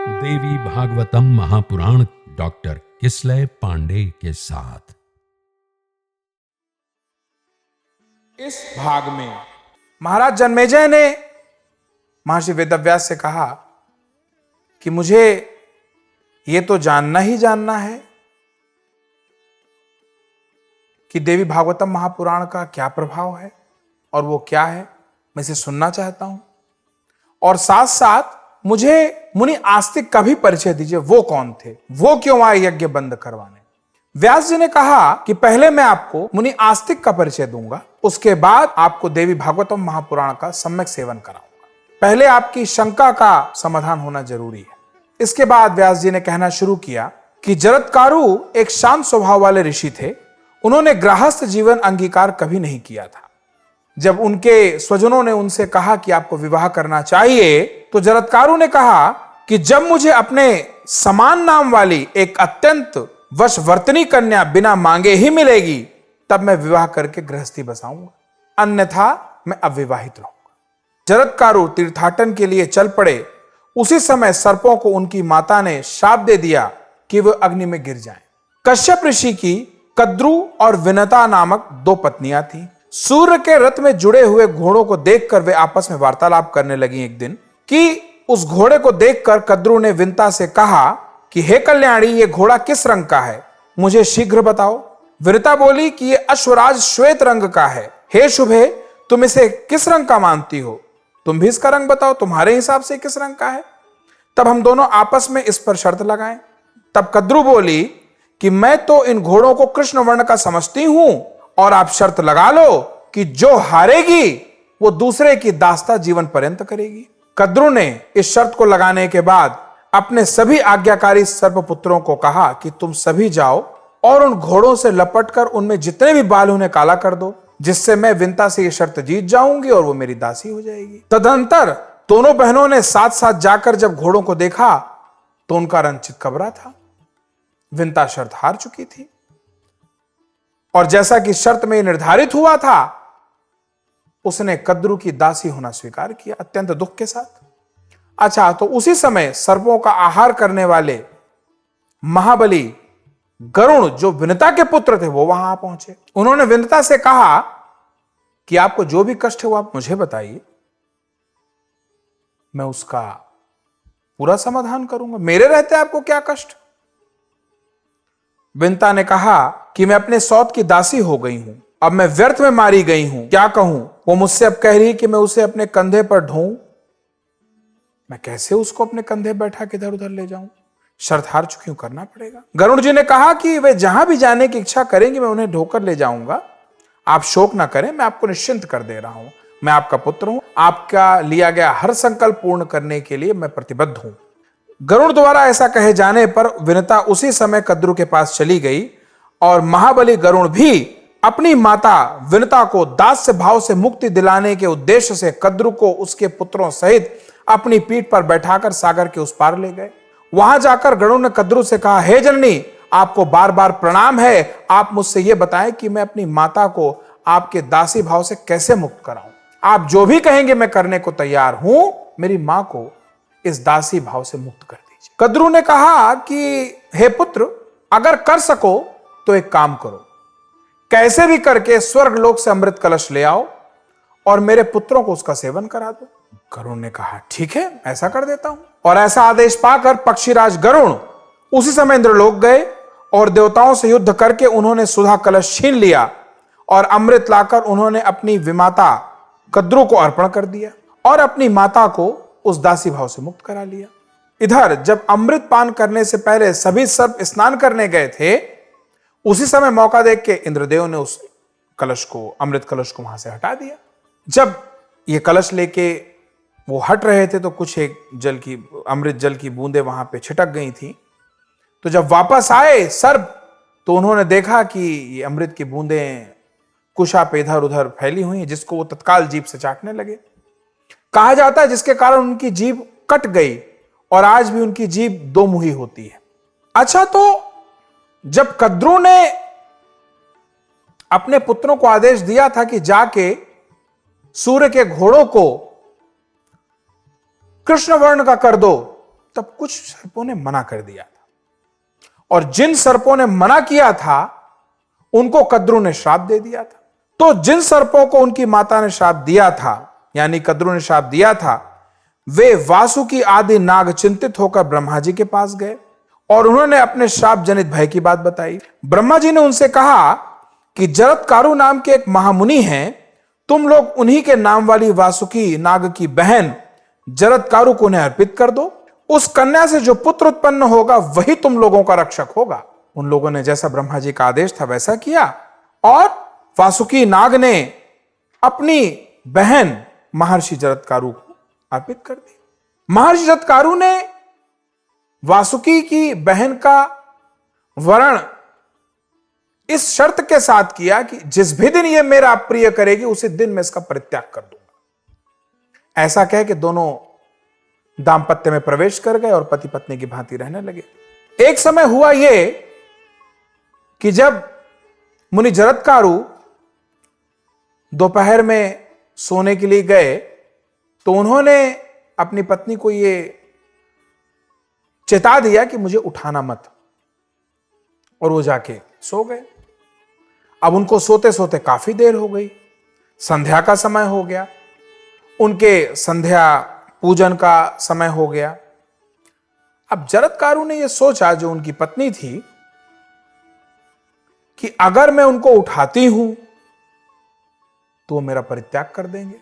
देवी Bhagavatam Mahapuran doctor Kislay Pandey के साथ। इस भाग में महाराज जन्मेजय ने महर्षि वेदव्यास से कहा कि मुझे यह तो जानना ही जानना है कि देवी भागवतम महापुराण का क्या प्रभाव है और वो क्या है, मैं इसे सुनना चाहता हूं। और साथ साथ मुझे मुनि आस्तिक का भी परिचय दीजिए, वो कौन थे, वो क्यों आए यज्ञ बंद करवाने। व्यास जी ने कहा कि पहले मैं आपको मुनि आस्तिक का परिचय दूंगा, उसके बाद आपको देवी भागवतम महापुराण का सम्यक सेवन कराऊंगा। पहले आपकी शंका का समाधान होना जरूरी है। इसके बाद व्यास जी ने कहना शुरू किया कि जरत्कारु एक शांत स्वभाव वाले ऋषि थे। उन्होंने गृहस्थ जीवन अंगीकार कभी नहीं किया था। जब उनके स्वजनों ने उनसे कहा कि आपको विवाह करना चाहिए, तो जरत्कारु ने कहा कि जब मुझे अपने समान नाम वाली एक अत्यंत वशवर्तनी कन्या बिना मांगे ही मिलेगी, तब मैं विवाह करके गृहस्थी बसाऊंगा, अन्यथा मैं अविवाहित रहूंगा। जरत्कारु तीर्थाटन के लिए चल पड़े। उसी समय सर्पों को उनकी माता ने शाप दे दिया कि वे अग्नि में गिर जाएं। कश्यप ऋषि की कद्रु और विनता नामक दो पत्नियां थीं। सूर्य के रथ में जुड़े हुए घोड़ों को देखकर वे आपस में वार्तालाप करने लगी एक दिन कि उस घोड़े को देखकर कद्रु ने विनता से कहा कि हे कल्याणी, ये घोड़ा किस रंग का है, मुझे शीघ्र बताओ। विनता बोली कि ये अश्वराज श्वेत रंग का है। हे शुभे, तुम इसे किस रंग का मानती हो, तुम भी इसका रंग बताओ, तुम्हारे हिसाब से किस रंग का है, तब हम दोनों आपस में इस पर शर्त लगाएं। तब कद्रु बोली कि मैं तो इन घोड़ों को कृष्ण वर्ण का समझती हूं, और आप शर्त लगा लो कि जो हारेगी वो दूसरे की दास्ता जीवन पर्यंत करेगी। कद्रु ने इस शर्त को लगाने के बाद अपने सभी आज्ञाकारी सर्पपुत्रों को कहा कि तुम सभी जाओ और उन घोड़ों से लपटकर उनमें जितने भी बाल उन्हें काला कर दो, जिससे मैं विनता से ये शर्त जीत जाऊंगी और वो मेरी दासी हो जाएगी। तदंतर दोनों बहनों ने साथ साथ जाकर जब घोड़ों को देखा तो उनका रंग चितकबरा था। विनता शर्त हार चुकी थी, और जैसा कि शर्त में निर्धारित हुआ था, उसने कद्रु की दासी होना स्वीकार किया अत्यंत दुख के साथ। अच्छा, तो उसी समय सर्पों का आहार करने वाले महाबली गरुण, जो विनता के पुत्र थे, वो वहां पहुंचे। उन्होंने विनता से कहा कि आपको जो भी कष्ट है वो आप मुझे बताइए, मैं उसका पूरा समाधान करूंगा, मेरे रहते आपको क्या कष्ट। विनता ने कहा कि मैं अपने सौत की दासी हो गई हूं, अब मैं व्यर्थ में मारी गई हूं, क्या कहूं। वो मुझसे अब कह रही कि मैं उसे अपने कंधे पर ढोऊं, मैं कैसे उसको अपने कंधे बैठा के इधर उधर ले जाऊं, शर्त हार चुकी हूं, करना पड़ेगा। गरुड़ जी ने कहा कि वे जहां भी जाने की इच्छा करेंगे मैं उन्हें ढोकर ले जाऊंगा, आप शोक ना करें, मैं आपको निश्चिंत कर दे रहा हूं, मैं आपका पुत्र हूं, आपका लिया गया हर संकल्प पूर्ण करने के लिए मैं प्रतिबद्ध हूं। गरुड़ द्वारा ऐसा कहे जाने पर विनता उसी समय कद्रु के पास चली गई, और महाबली गरुड़ भी अपनी माता विनता को दास्य भाव से मुक्ति दिलाने के उद्देश्य से कद्रु को उसके पुत्रों सहित अपनी पीठ पर बैठाकर सागर के उस पार ले गए। वहां जाकर गरुड़ ने कद्रु से कहा, हे जननी, आपको बार बार प्रणाम है, आप मुझसे यह बताएं कि मैं अपनी माता को आपके दासी भाव से कैसे मुक्त कराऊं। आप जो भी कहेंगे मैं करने को तैयार हूं, मेरी मां को इस दासी भाव से मुक्त कर दीजिए। कद्रु ने कहा कि हे पुत्र, अगर कर सको तो एक काम करो, कैसे भी करके स्वर्ग लोक से अमृत कलश ले आओ और मेरे पुत्रों को उसका सेवन करा दो। गरुड़ ने कहा ठीक है, ऐसा कर देता हूं। और ऐसा आदेश पाकर पक्षीराज गरुड़ उसी समय इंद्रलोक गए और देवताओं से युद्ध करके उन्होंने सुधा कलश छीन लिया और अमृत लाकर उन्होंने अपनी विमाता कद्रु को अर्पण कर दिया और अपनी माता को उस दासी भाव से मुक्त करा लिया। इधर जब अमृत पान करने से पहले सभी सर्प स्नान करने गए थे, उसी समय मौका देख के इंद्रदेव ने उस कलश को, अमृत कलश को वहां से हटा दिया। जब ये कलश लेके वो हट रहे थे तो कुछ एक जल की, अमृत जल की बूंदें वहां पे छिटक गई थी। तो जब वापस आए सर्प, तो उन्होंने देखा कि ये अमृत की बूंदें कुशा पे इधर उधर फैली हुई हैं, जिसको वो तत्काल जीभ से चाटने लगे। कहा जाता है जिसके कारण उनकी जीभ कट गई और आज भी उनकी जीभ दो मुही होती है। अच्छा, तो जब कद्रु ने अपने पुत्रों को आदेश दिया था कि जाके सूर्य के घोड़ों को कृष्ण वर्ण का कर दो, तब कुछ सर्पों ने मना कर दिया था, और जिन सर्पों ने मना किया था उनको कद्रू ने श्राप दे दिया था। तो जिन सर्पों को उनकी माता ने श्राप दिया था, यानी कद्रू ने श्राप दिया था, वे वासुकी आदि नाग चिंतित होकर ब्रह्मा जी के पास गए और उन्होंने अपने श्राप जनित भय की बात बताई। ब्रह्मा जी ने उनसे कहा कि जरत्कारु नाम के एक महामुनि हैं, तुम लोग उन्हीं के नाम वाली वासुकी नाग की बहन जरत्कारु को उन्हें अर्पित कर दो। उस कन्या से जो पुत्र उत्पन्न होगा वही तुम लोगों का रक्षक होगा। उन लोगों ने जैसा ब्रह्मा जी का आदेश था वैसा किया और वासुकी नाग ने अपनी बहन महर्षि जरत्कारु को अर्पित कर दी। महर्षि जरत्कारु ने वासुकी की बहन का वरण इस शर्त के साथ किया कि जिस भी दिन यह मेरा प्रिय करेगी उसी दिन मैं इसका परित्याग कर दूंगा। ऐसा कह के दोनों दांपत्य में प्रवेश कर गए और पति पत्नी की भांति रहने लगे। एक समय हुआ यह कि जब मुनि जरत्कारु दोपहर में सोने के लिए गए तो उन्होंने अपनी पत्नी को यह चेता दिया कि मुझे उठाना मत, और वो जाके सो गए। अब उनको सोते सोते काफी देर हो गई, संध्या का समय हो गया, उनके संध्या पूजन का समय हो गया। अब जरत्कारु ने यह सोचा, जो उनकी पत्नी थी, कि अगर मैं उनको उठाती हूं तो वो मेरा परित्याग कर देंगे,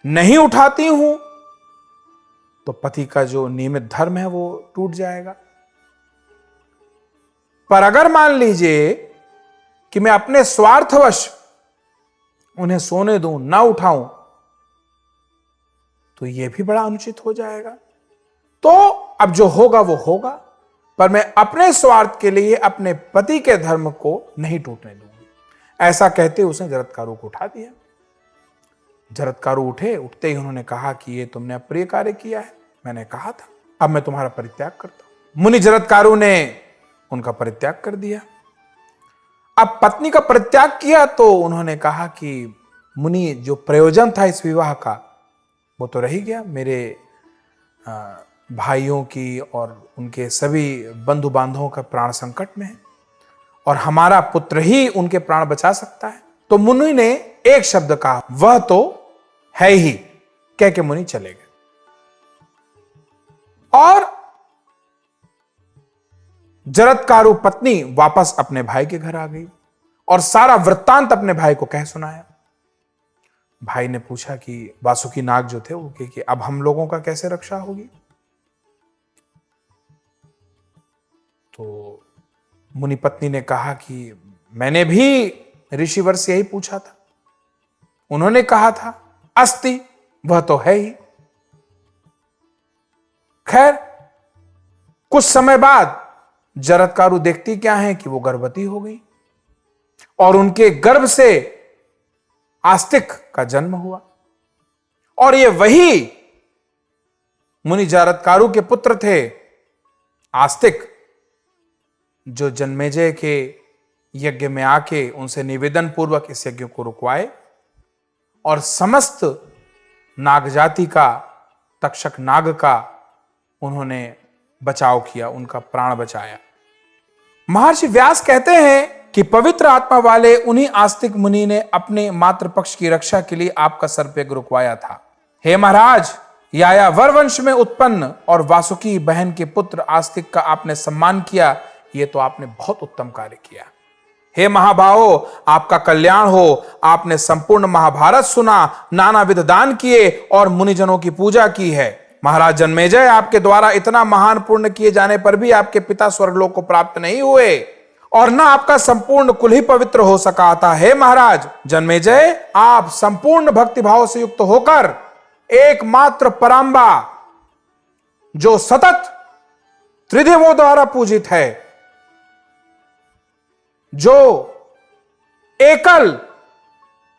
नहीं उठाती हूं तो पति का जो नियमित धर्म है वो टूट जाएगा। पर अगर मान लीजिए कि मैं अपने स्वार्थवश उन्हें सोने दूं, ना उठाऊं, तो यह भी बड़ा अनुचित हो जाएगा। तो अब जो होगा वो होगा, पर मैं अपने स्वार्थ के लिए अपने पति के धर्म को नहीं टूटने दूंगी। ऐसा कहते उसने जरत्कारु को उठा दिया। जरत्कारु उठे, उठते ही उन्होंने कहा कि ये तुमने अप्रिय कार्य किया है, मैंने कहा था, अब मैं तुम्हारा परित्याग करता हूं। मुनि जरत्कारु ने उनका परित्याग कर दिया। अब पत्नी का परित्याग किया तो उन्होंने कहा कि मुनि, जो प्रयोजन था इस विवाह का वो तो रह ही गया। मेरे भाइयों की और उनके सभी बंधु बांधवों का प्राण संकट में है और हमारा पुत्र ही उनके प्राण बचा सकता है। तो मुनि ने एक शब्द कहा, वह तो है ही, कह के मुनि चले गए। और जरत्कारु पत्नी वापस अपने भाई के घर आ गई और सारा वृत्तांत अपने भाई को कह सुनाया। भाई ने पूछा कि वासुकी नाग जो थे वो कि अब हम लोगों का कैसे रक्षा होगी। तो मुनि पत्नी ने कहा कि मैंने भी ऋषिवर से यही पूछा था, उन्होंने कहा था अस्ति, वह तो है ही। खैर, कुछ समय बाद जरत्कारु देखती क्या है कि वो गर्भवती हो गई और उनके गर्भ से आस्तिक का जन्म हुआ। और ये वही मुनि जरत्कारु के पुत्र थे आस्तिक, जो जन्मेजय के यज्ञ में आके उनसे निवेदन पूर्वक इस यज्ञ को रुकवाए और समस्त नाग जाति का, तक्षक नाग का उन्होंने बचाव किया, उनका प्राण बचाया। महर्षि व्यास कहते हैं कि पवित्र आत्मा वाले उन्हीं आस्तिक मुनि ने अपने मातृ पक्ष की रक्षा के लिए आपका सर्पयज्ञ रुकवाया था। हे महाराज, यायावर वंश में उत्पन्न और वासुकी बहन के पुत्र आस्तिक का आपने सम्मान किया, यह तो आपने बहुत उत्तम कार्य किया। हे महाभावो, आपका कल्याण हो। आपने संपूर्ण महाभारत सुना, नानाविध दान किए और मुनिजनों की पूजा की है। महाराज जन्मेजय, आपके द्वारा इतना महान पुण्य किए जाने पर भी आपके पिता स्वर्गलोक को प्राप्त नहीं हुए और ना आपका संपूर्ण कुल ही पवित्र हो सका था। हे महाराज जन्मेजय, आप संपूर्ण भक्तिभाव से युक्त होकर एकमात्र परांबा, जो सतत त्रिदेवों द्वारा पूजित है, जो एकल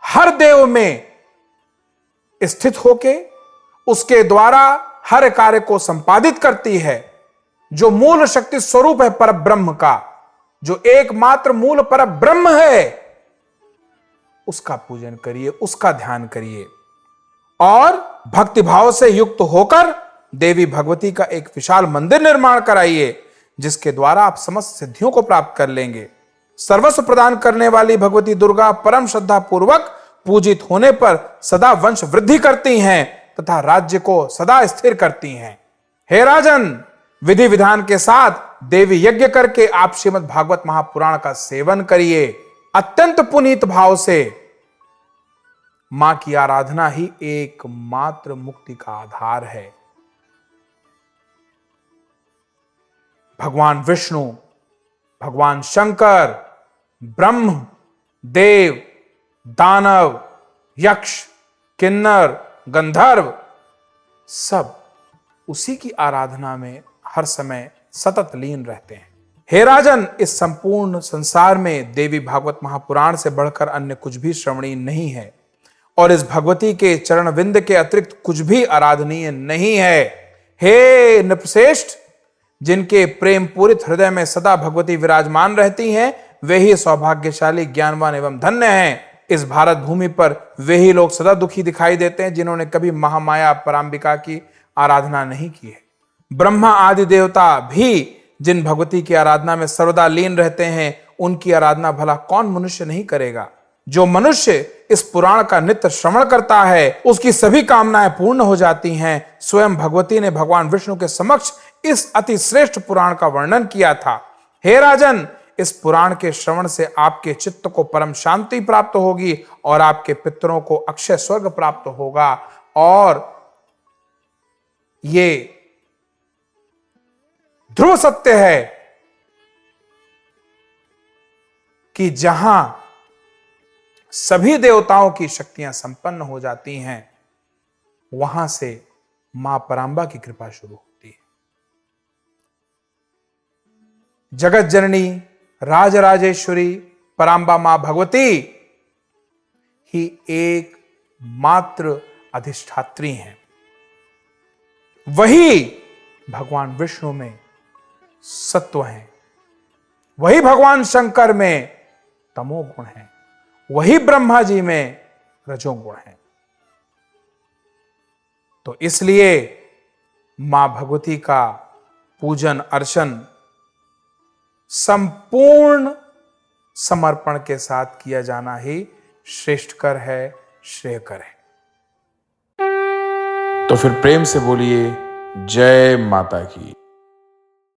हर देव में स्थित होके उसके द्वारा हर कार्य को संपादित करती है, जो मूल शक्ति स्वरूप है पर ब्रह्म का, जो एकमात्र मूल पर ब्रह्म है, उसका पूजन करिए, उसका ध्यान करिए और भक्तिभाव से युक्त होकर देवी भगवती का एक विशाल मंदिर निर्माण कराइए, जिसके द्वारा आप समस्त सिद्धियों को प्राप्त कर लेंगे। सर्वस्व प्रदान करने वाली भगवती दुर्गा परम श्रद्धा पूर्वक पूजित होने पर सदा वंश वृद्धि करती हैं तथा राज्य को सदा स्थिर करती हैं। हे राजन, विधि विधान के साथ देवी यज्ञ करके आप श्रीमद् भागवत महापुराण का सेवन करिए। अत्यंत पुनीत भाव से मां की आराधना ही एकमात्र मुक्ति का आधार है। भगवान विष्णु, भगवान शंकर, ब्रह्म, देव, दानव, यक्ष, किन्नर, गंधर्व सब उसी की आराधना में हर समय सतत लीन रहते हैं। हे राजन, इस संपूर्ण संसार में देवी भागवत महापुराण से बढ़कर अन्य कुछ भी श्रवणीय नहीं है और इस भगवती के चरण विंद के अतिरिक्त कुछ भी आराधनीय नहीं है। हे नृपश्रेष्ठ, जिनके प्रेम पूरित हृदय में सदा भगवती विराजमान रहती हैं, वे ही सौभाग्यशाली, ज्ञानवान एवं धन्य हैं। इस भारत भूमि पर वे ही लोग सदा दुखी दिखाई देते हैं जिन्होंने कभी महामाया परांबिका की आराधना नहीं की है। ब्रह्मा आदि देवता भी जिन भगवती की आराधना में सर्वदा लीन रहते हैं, उनकी आराधना भला कौन मनुष्य नहीं करेगा। जो मनुष्य इस पुराण का नित्य श्रवण करता है, उसकी सभी कामनाएं पूर्ण हो जाती हैं। स्वयं भगवती ने भगवान विष्णु के समक्ष इस अति श्रेष्ठ पुराण का वर्णन किया था। हे राजन, इस पुराण के श्रवण से आपके चित्त को परम शांति प्राप्त होगी और आपके पितरों को अक्षय स्वर्ग प्राप्त होगा। और ये ध्रुव सत्य है कि जहां सभी देवताओं की शक्तियां संपन्न हो जाती हैं, वहां से मां परांबा की कृपा शुरू होती है। जगत जननी राजराजेश्वरी परांबा मां भगवती ही एक मात्र अधिष्ठात्री हैं। वही भगवान विष्णु में सत्व हैं, वही भगवान शंकर में तमोगुण है, वही ब्रह्मा जी में रजोगुण है। तो इसलिए मां भगवती का पूजन अर्चन संपूर्ण समर्पण के साथ किया जाना ही श्रेष्ठकर है, श्रेयकर है। तो फिर प्रेम से बोलिए जय माता की।